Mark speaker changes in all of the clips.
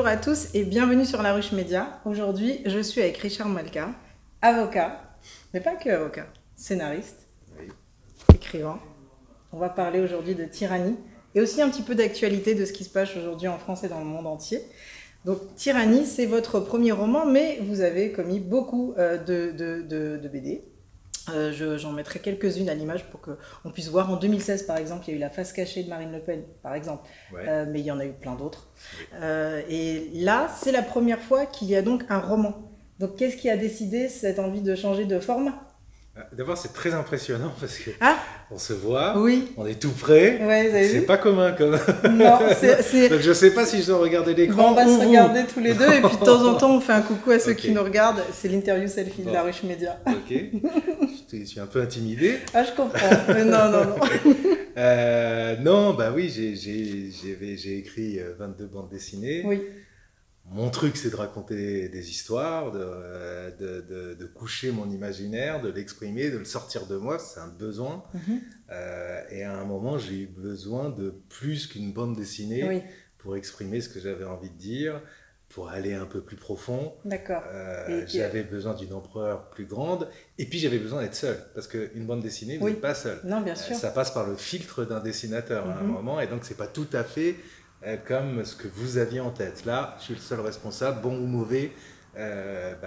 Speaker 1: Bonjour à tous et bienvenue sur La Ruche Média. Aujourd'hui, je suis avec Richard Malka, avocat, mais pas que avocat, scénariste, écrivain. On va parler aujourd'hui de tyrannie et aussi un petit peu d'actualité de ce qui se passe aujourd'hui en France et dans le monde entier. Donc, Tyrannie, c'est votre premier roman, mais vous avez commis beaucoup de BD. J'en mettrai quelques-unes à l'image pour qu'on puisse voir. En 2016, par exemple, il y a eu La face cachée de Marine Le Pen, par exemple, ouais. Mais il y en a eu plein d'autres. Oui. Et là, c'est la première fois qu'il y a donc un roman. Donc, qu'est-ce qui a décidé cette envie de changer de forme ?
Speaker 2: D'abord, c'est très impressionnant parce que on se voit,
Speaker 1: oui.
Speaker 2: On est tout près,
Speaker 1: ouais,
Speaker 2: c'est pas commun comme...
Speaker 1: Non,
Speaker 2: donc je sais pas si je dois regarder l'écran.
Speaker 1: On va se regarder tous les deux et puis de temps en temps on fait un coucou à ceux qui nous regardent. C'est l'interview selfie de La Ruche Média.
Speaker 2: Ok, je suis un peu intimidé.
Speaker 1: Ah, je comprends, mais non.
Speaker 2: Non, bah oui, j'ai écrit 22 bandes dessinées.
Speaker 1: Oui.
Speaker 2: Mon truc, c'est de raconter des histoires, de coucher mon imaginaire, de l'exprimer, de le sortir de moi. C'est un besoin. Et à un moment, j'ai eu besoin de plus qu'une bande dessinée pour exprimer ce que j'avais envie de dire, pour aller un peu plus profond.
Speaker 1: D'accord.
Speaker 2: J'avais besoin d'une ampleur plus grande. Et puis, j'avais besoin d'être seul. Parce qu'une bande dessinée, vous n'êtes pas seul.
Speaker 1: Non, bien sûr.
Speaker 2: Ça passe par le filtre d'un dessinateur à un moment. Et donc, ce n'est pas tout à fait... comme ce que vous aviez en tête. Là, je suis le seul responsable, bon ou mauvais,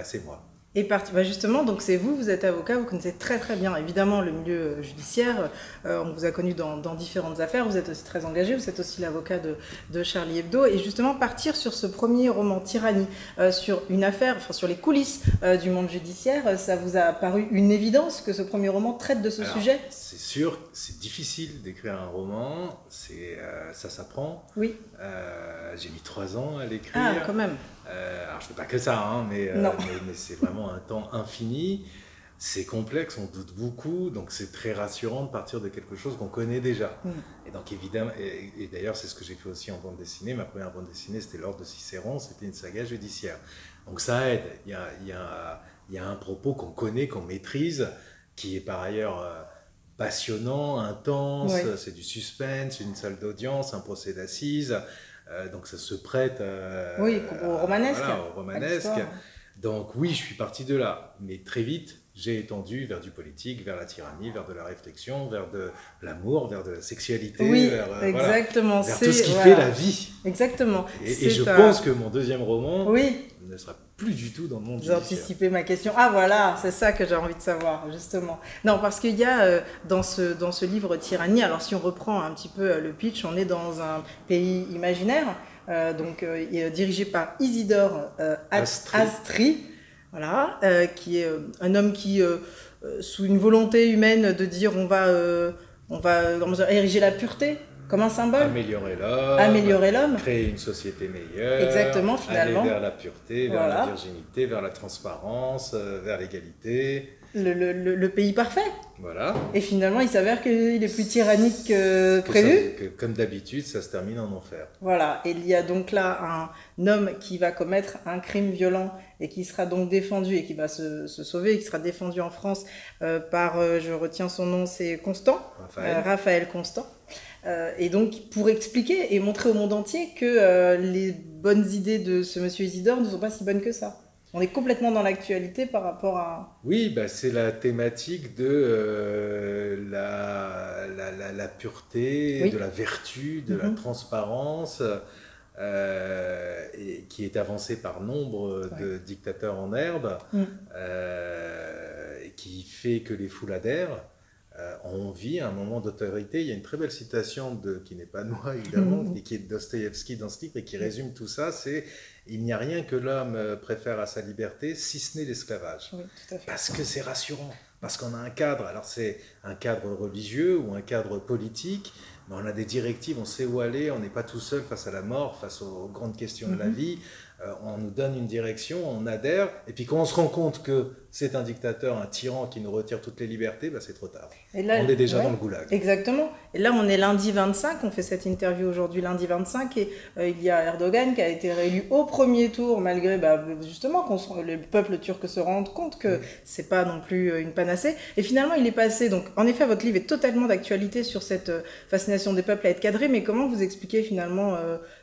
Speaker 2: c'est moi.
Speaker 1: Et justement, donc c'est vous êtes avocat, vous connaissez très très bien évidemment le milieu judiciaire, on vous a connu dans différentes affaires, vous êtes aussi très engagé, vous êtes aussi l'avocat de Charlie Hebdo, et justement partir sur ce premier roman Tyrannie, sur une affaire, enfin sur les coulisses du monde judiciaire, ça vous a paru une évidence que ce premier roman traite de ce sujet ?
Speaker 2: C'est sûr, c'est difficile d'écrire un roman, ça s'apprend.
Speaker 1: Oui.
Speaker 2: J'ai mis 3 ans à l'écrire.
Speaker 1: Ah, quand même.
Speaker 2: Alors je ne fais pas que ça, hein, mais c'est vraiment un temps infini. C'est complexe, on doute beaucoup, donc c'est très rassurant de partir de quelque chose qu'on connaît déjà. Et donc évidemment, et d'ailleurs c'est ce que j'ai fait aussi en bande dessinée. Ma première bande dessinée, c'était L'Ordre de Cicéron, c'était une saga judiciaire. Donc ça aide, il y a un propos qu'on connaît, qu'on maîtrise, qui est par ailleurs passionnant, intense, c'est du suspense, une salle d'audience, un procès d'assises. Donc ça se prête
Speaker 1: au romanesque.
Speaker 2: Voilà, au romanesque. Donc oui, je suis parti de là. Mais très vite, j'ai étendu vers du politique, vers la tyrannie, vers de la réflexion, vers de l'amour, vers de la sexualité.
Speaker 1: Oui,
Speaker 2: vers,
Speaker 1: exactement.
Speaker 2: Vers tout ce qui fait la vie.
Speaker 1: Exactement.
Speaker 2: Et je pense que mon deuxième roman ne sera plus du tout dans le monde judiciaire.
Speaker 1: J'ai anticipé ma question. Ah voilà, c'est ça que j'ai envie de savoir, justement. Non, parce qu'il y a dans ce livre Tyrannie, alors si on reprend un petit peu le pitch, on est dans un pays imaginaire, dirigé par Isidore Astry, voilà, qui est un homme qui, sous une volonté humaine de dire on va ériger la pureté comme un symbole.
Speaker 2: Améliorer l'homme. Créer une société meilleure.
Speaker 1: Exactement, finalement.
Speaker 2: Aller vers la pureté, vers la virginité, vers la transparence, vers l'égalité.
Speaker 1: Le pays parfait.
Speaker 2: Voilà.
Speaker 1: Et finalement, il s'avère qu'il est plus tyrannique que prévu.
Speaker 2: Comme d'habitude, ça se termine en enfer.
Speaker 1: Voilà. Et il y a donc là un homme qui va commettre un crime violent et qui sera donc défendu et qui va se sauver, et qui sera défendu en France par, je retiens son nom, c'est Constant. Raphaël Constant. Et donc, pour expliquer et montrer au monde entier que les bonnes idées de ce monsieur Isidore ne sont pas si bonnes que ça. On est complètement dans l'actualité par rapport à...
Speaker 2: Oui, c'est la thématique de la pureté, de la vertu, de la transparence, et qui est avancée par nombre de dictateurs en herbe, et qui fait que les foules adhèrent. On vit un moment d'autorité. Il y a une très belle citation qui n'est pas de moi, évidemment, et qui est de Dostoïevski dans ce livre, et qui résume tout ça, c'est « Il n'y a rien que l'homme préfère à sa liberté, si ce n'est l'esclavage. » Parce que c'est rassurant, parce qu'on a un cadre. Alors c'est un cadre religieux ou un cadre politique, mais on a des directives, on sait où aller, on n'est pas tout seul face à la mort, face aux grandes questions de la vie. On nous donne une direction, on adhère, et puis quand on se rend compte que c'est un dictateur, un tyran qui nous retire toutes les libertés, c'est trop tard. Et là, on est déjà dans le goulag.
Speaker 1: Exactement. Et là, on est lundi 25, on fait cette interview aujourd'hui lundi 25, et il y a Erdogan qui a été réélu au premier tour, malgré justement que le peuple turc se rende compte que c'est pas non plus une panacée. Et finalement, il est passé, donc en effet, votre livre est totalement d'actualité sur cette fascination des peuples à être cadré, mais comment vous expliquez finalement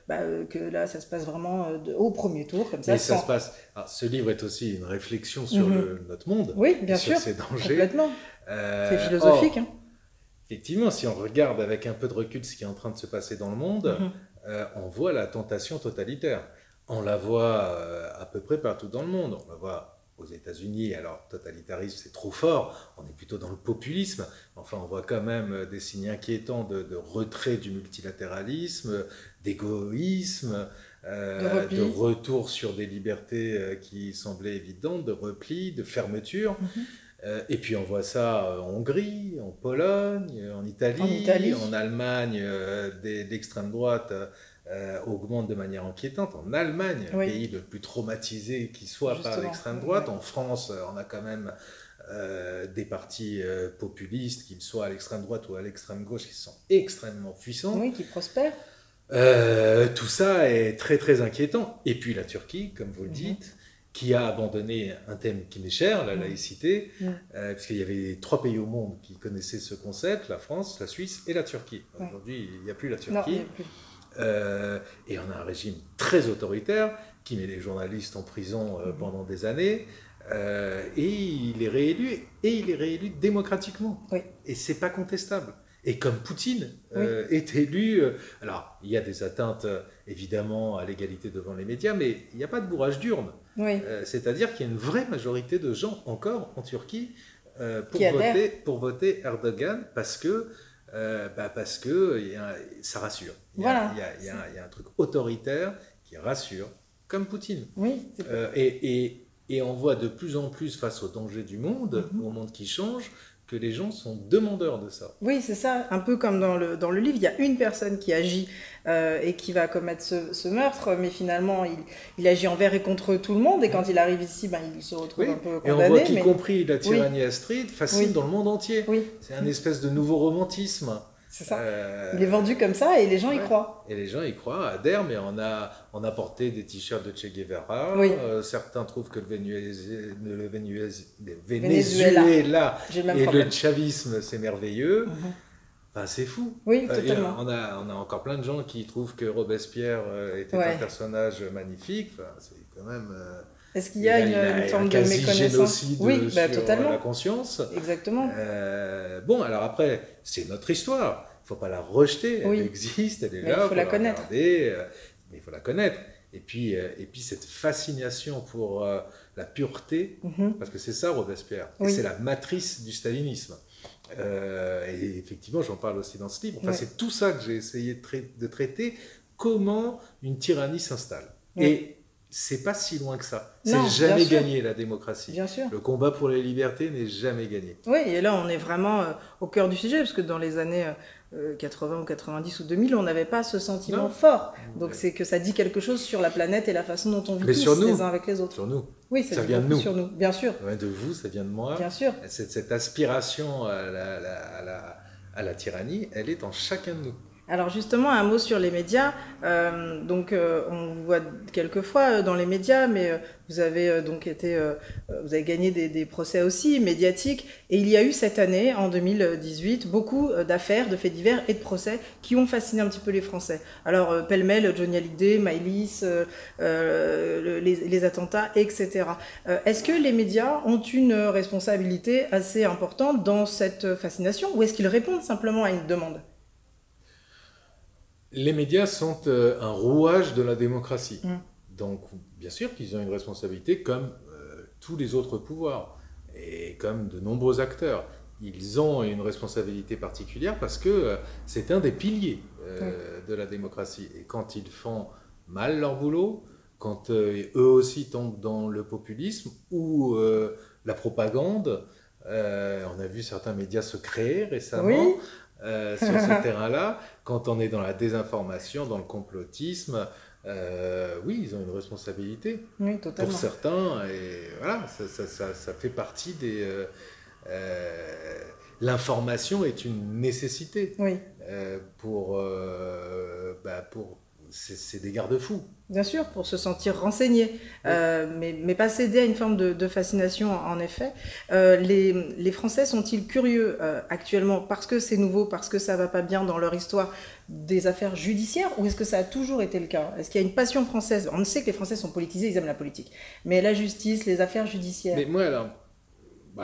Speaker 1: que là, ça se passe vraiment au premier tour, comme ça.
Speaker 2: Mais ça se passe. Alors, ce livre est aussi une réflexion sur notre monde,
Speaker 1: oui, bien sûr,
Speaker 2: sur ses dangers.
Speaker 1: Complètement. C'est philosophique. Hein.
Speaker 2: Effectivement, si on regarde avec un peu de recul ce qui est en train de se passer dans le monde, on voit la tentation totalitaire. On la voit à peu près partout dans le monde. On la voit aux États-Unis, alors totalitarisme c'est trop fort, on est plutôt dans le populisme, enfin on voit quand même des signes inquiétants de retrait du multilatéralisme, d'égoïsme, de retour sur des libertés qui semblaient évidentes, de repli, de fermeture. Et puis on voit ça en Hongrie, en Pologne, en Italie. En Allemagne, l'extrême droite augmente de manière inquiétante. En Allemagne, le pays le plus traumatisé qui soit par l'extrême droite. En France, on a quand même des partis populistes, qu'ils soient à l'extrême droite ou à l'extrême gauche, qui sont extrêmement puissants.
Speaker 1: Oui, qui prospèrent.
Speaker 2: Tout ça est très très inquiétant. Et puis la Turquie, comme vous le dites, qui a abandonné un thème qui m'est cher, la laïcité, puisqu'il y avait 3 pays au monde qui connaissaient ce concept, la France, la Suisse et la Turquie. Aujourd'hui, il n'y a plus la Turquie.
Speaker 1: Non, il n'y a plus.
Speaker 2: Et on a un régime très autoritaire qui met les journalistes en prison pendant des années. Et il est réélu démocratiquement.
Speaker 1: Oui.
Speaker 2: Et c'est pas contestable. Et comme Poutine est élu, alors il y a des atteintes évidemment à l'égalité devant les médias, mais il n'y a pas de bourrage d'urne.
Speaker 1: Oui.
Speaker 2: C'est-à-dire qu'il y a une vraie majorité de gens encore en Turquie pour voter Erdogan parce que ça rassure. Il y a un truc autoritaire qui rassure, comme Poutine.
Speaker 1: Oui.
Speaker 2: Et on voit de plus en plus face aux dangers du monde, au monde qui change, que les gens sont demandeurs de ça.
Speaker 1: Oui, c'est ça. Un peu comme dans le livre, il y a une personne qui agit et qui va commettre ce meurtre, mais finalement, il agit envers et contre tout le monde. Et quand il arrive ici, il se retrouve un peu condamné.
Speaker 2: Et on voit qu'y compris la tyrannie Astrid fascine dans le monde entier.
Speaker 1: Oui.
Speaker 2: C'est un espèce de nouveau romantisme.
Speaker 1: C'est ça. Il est vendu comme ça et les gens y croient.
Speaker 2: Et les gens y croient, adhèrent, mais on a porté des t-shirts de Che Guevara.
Speaker 1: Oui.
Speaker 2: Certains trouvent que le Venezuela et le chavisme, c'est merveilleux. Enfin, c'est fou.
Speaker 1: Oui, totalement.
Speaker 2: On a encore plein de gens qui trouvent que Robespierre était un personnage magnifique. Enfin, c'est quand même...
Speaker 1: Est-ce qu'il y a une forme de méconnaissance?
Speaker 2: Génocide sur
Speaker 1: totalement.
Speaker 2: La conscience.
Speaker 1: Exactement.
Speaker 2: Bon, alors après, c'est notre histoire. Il ne faut pas la rejeter. Elle existe, elle est là.
Speaker 1: Il faut la connaître.
Speaker 2: Mais il faut la connaître. Et puis cette fascination pour la pureté, parce que c'est ça Robespierre. Et c'est la matrice du stalinisme. Et effectivement, j'en parle aussi dans ce livre. Enfin, c'est tout ça que j'ai essayé de traiter. Comment une tyrannie s'installe. Et c'est pas si loin que ça. C'est jamais gagné, la démocratie.
Speaker 1: Bien sûr.
Speaker 2: Le combat pour les libertés n'est jamais gagné.
Speaker 1: Oui, et là, on est vraiment au cœur du sujet, parce que dans les années 80 ou 90 ou 2000, on n'avait pas ce sentiment fort. Donc, c'est que ça dit quelque chose sur la planète et la façon dont on vit tous les uns avec les autres.
Speaker 2: Sur nous.
Speaker 1: Oui, ça vient de nous. Sur nous, bien sûr.
Speaker 2: De vous, ça vient de moi.
Speaker 1: Bien sûr.
Speaker 2: Cette aspiration à la tyrannie, elle est en chacun de nous.
Speaker 1: Alors justement, un mot sur les médias. On vous voit quelquefois dans les médias, mais vous avez vous avez gagné des procès aussi médiatiques. Et il y a eu cette année, en 2018, beaucoup d'affaires, de faits divers et de procès qui ont fasciné un petit peu les Français. Alors pêle-mêle, Johnny Hallyday, Maïlis, les attentats, etc. Est-ce que les médias ont une responsabilité assez importante dans cette fascination, ou est-ce qu'ils répondent simplement à une demande ?
Speaker 2: Les médias sont un rouage de la démocratie. Donc, bien sûr qu'ils ont une responsabilité comme tous les autres pouvoirs et comme de nombreux acteurs. Ils ont une responsabilité particulière parce que c'est un des piliers de la démocratie. Et quand ils font mal leur boulot, quand eux aussi tombent dans le populisme ou la propagande, on a vu certains médias se créer récemment. Sur ce terrain-là, quand on est dans la désinformation, dans le complotisme, ils ont une responsabilité.
Speaker 1: Oui, totalement.
Speaker 2: Pour certains, et voilà, ça fait partie des... l'information est une nécessité pour c'est des garde-fous.
Speaker 1: Bien sûr, pour se sentir renseigné, mais pas céder à une forme de fascination, en effet. Les Français sont-ils curieux actuellement, parce que c'est nouveau, parce que ça va pas bien dans leur histoire, des affaires judiciaires, ou est-ce que ça a toujours été le cas? Est-ce qu'il y a une passion française? On sait que les Français sont politisés, ils aiment la politique. Mais la justice, les affaires judiciaires...
Speaker 2: Mais moi, alors,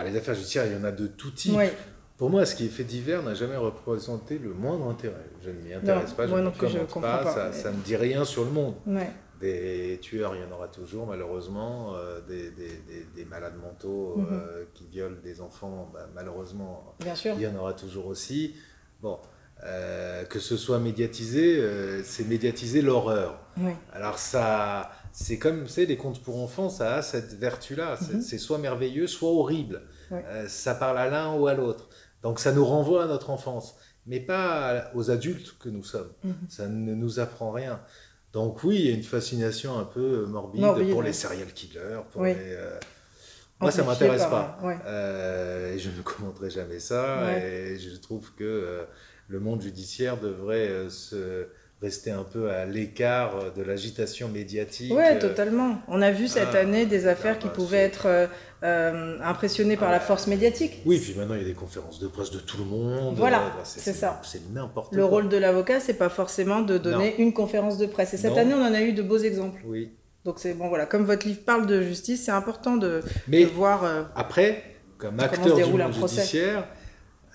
Speaker 2: les affaires judiciaires, il y en a de tout type.
Speaker 1: Ouais.
Speaker 2: Pour moi, ce qui est fait divers n'a jamais représenté le moindre intérêt. Je ne m'y intéresse pas, je ne commente pas, ça ne me dit rien sur le monde.
Speaker 1: Ouais.
Speaker 2: Des tueurs, il y en aura toujours, malheureusement. Des malades mentaux qui violent des enfants, malheureusement,
Speaker 1: bien sûr.
Speaker 2: Il y en aura toujours aussi. Bon, que ce soit médiatisé, c'est médiatiser l'horreur.
Speaker 1: Oui.
Speaker 2: Alors ça, c'est comme, vous savez, les contes pour enfants, ça a cette vertu-là. C'est soit merveilleux, soit horrible. Ouais. Ça parle à l'un ou à l'autre. Donc ça nous renvoie à notre enfance, mais pas aux adultes que nous sommes. Ça ne nous apprend rien. Donc oui, il y a une fascination un peu morbide pour les serial killers, pour les... Moi, ça ne m'intéresse pas. Je ne commenterai jamais ça. Et je trouve que le monde judiciaire devrait rester un peu à l'écart de l'agitation médiatique.
Speaker 1: Oui, totalement. On a vu cette année des affaires qui pouvaient être impressionnées par la force médiatique.
Speaker 2: Oui, puis maintenant, il y a des conférences de presse de tout le monde.
Speaker 1: Voilà, c'est ça.
Speaker 2: C'est n'importe quoi.
Speaker 1: Le rôle de l'avocat, c'est pas forcément de donner une conférence de presse. Et cette année, on en a eu de beaux exemples.
Speaker 2: Oui.
Speaker 1: Donc c'est bon, voilà. Comme votre livre parle de justice, c'est important de voir...
Speaker 2: après, comme acteur du monde judiciaire,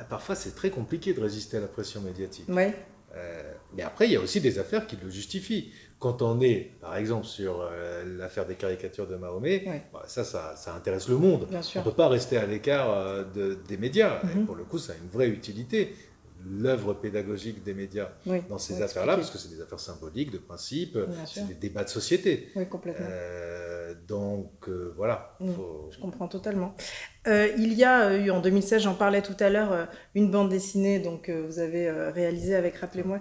Speaker 2: parfois, c'est très compliqué de résister à la pression médiatique.
Speaker 1: Oui.
Speaker 2: Mais après, il y a aussi des affaires qui le justifient. Quand on est, par exemple, sur l'affaire des caricatures de Mahomet, ça intéresse le monde. On ne peut pas rester à l'écart des médias. Et pour le coup, ça a une vraie utilité, l'œuvre pédagogique des médias dans ces affaires-là, parce que c'est des affaires symboliques, de principe, c'est des débats de société.
Speaker 1: Oui, complètement.
Speaker 2: Donc, voilà.
Speaker 1: Je comprends totalement. Il y a eu, en 2016, j'en parlais tout à l'heure, une bande dessinée donc, vous avez réalisée avec, rappelez-moi...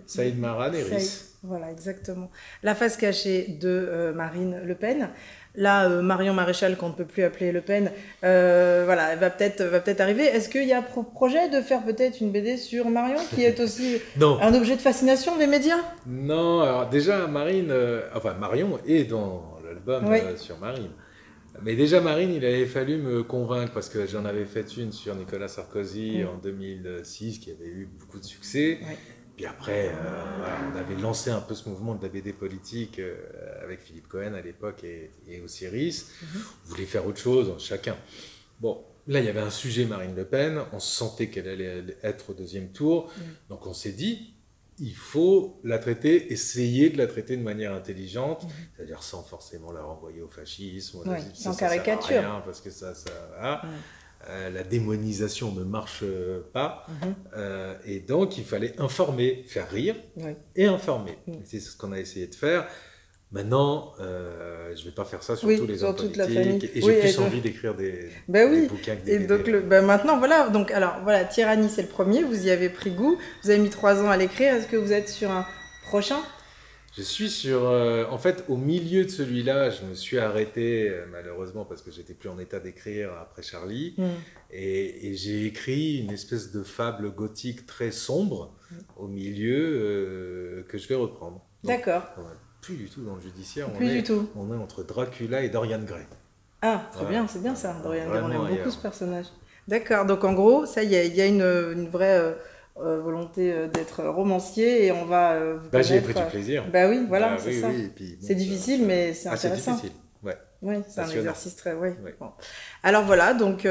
Speaker 2: Saïd Maran et Rhys.
Speaker 1: Voilà, exactement. La face cachée de Marine Le Pen. Là, Marion Maréchal, qu'on ne peut plus appeler Le Pen, voilà, elle va peut-être arriver. Est-ce qu'il y a projet de faire peut-être une BD sur Marion, qui est aussi un objet de fascination des médias?
Speaker 2: Non, alors déjà, Marion est dans l'album sur Marine. Mais déjà, Marine, il avait fallu me convaincre, parce que j'en avais fait une sur Nicolas Sarkozy en 2006, qui avait eu beaucoup de succès. Puis après, on avait lancé un peu ce mouvement de la BD politique avec Philippe Cohen à l'époque et aussi Rhys. On voulait faire autre chose, chacun. Bon, là, il y avait un sujet, Marine Le Pen. On sentait qu'elle allait être au deuxième tour. Donc on s'est dit, il faut la traiter, essayer de la traiter de manière intelligente, c'est-à-dire sans forcément la renvoyer au fascisme.
Speaker 1: Sans caricature.
Speaker 2: Rien, parce que la démonisation ne marche pas. Et donc, il fallait informer, faire rire et informer. C'est ce qu'on a essayé de faire. Maintenant, je ne vais pas faire ça sur tous les hommes politiques. Et j'ai plus envie d'écrire des bouquins que des BD.
Speaker 1: Donc, maintenant, voilà. Donc, alors, voilà, Tyrannie, c'est le premier. Vous y avez pris goût. Vous avez mis 3 ans à l'écrire. Est-ce que vous êtes sur un prochain ?
Speaker 2: Je suis sur... en fait, au milieu de celui-là, je me suis arrêté, malheureusement, parce que j'étais plus en état d'écrire après Charlie. Et j'ai écrit une espèce de fable gothique très sombre au milieu que je vais reprendre.
Speaker 1: D'accord.
Speaker 2: Plus du tout dans le judiciaire. On est entre Dracula et Dorian Gray.
Speaker 1: Ah, très bien, c'est bien ça. Dorian Gray, on aime beaucoup ce personnage. D'accord, donc en gros, ça y est, il y a une vraie... volonté d'être romancier et on va vous connaître...
Speaker 2: J'ai pris du plaisir.
Speaker 1: Oui, voilà, c'est ça. C'est difficile, mais c'est intéressant.
Speaker 2: C'est difficile,
Speaker 1: Oui, c'est un exercice très... Bon. Alors voilà, donc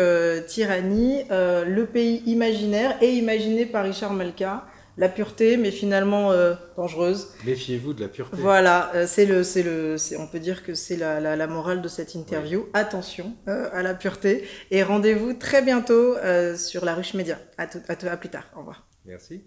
Speaker 1: Tyrannie, le pays imaginaire et imaginé par Richard Malka. La pureté, mais finalement dangereuse.
Speaker 2: Méfiez-vous de la pureté.
Speaker 1: Voilà, on peut dire que c'est la morale de cette interview. Attention à la pureté. Et rendez-vous très bientôt sur La Ruche Média. À plus tard. Au revoir.
Speaker 2: Merci.